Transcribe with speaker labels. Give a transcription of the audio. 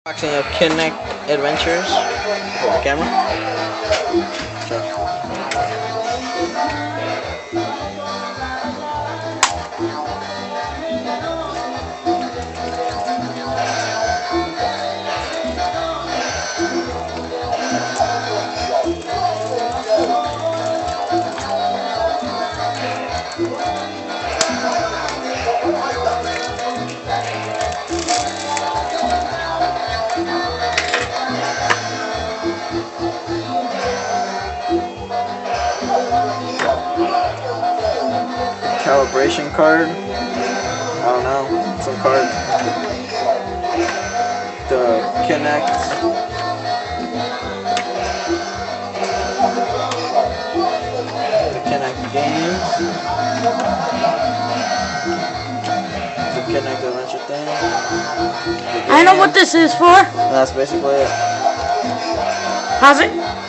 Speaker 1: Unboxing of Kinect Adventures. Hold the camera. Sure. Calibration card. I don't know. Some card. The Kinect. The Kinect game. The Kinect adventure thing.
Speaker 2: I know what this is for.
Speaker 1: And that's basically it.
Speaker 2: Have it?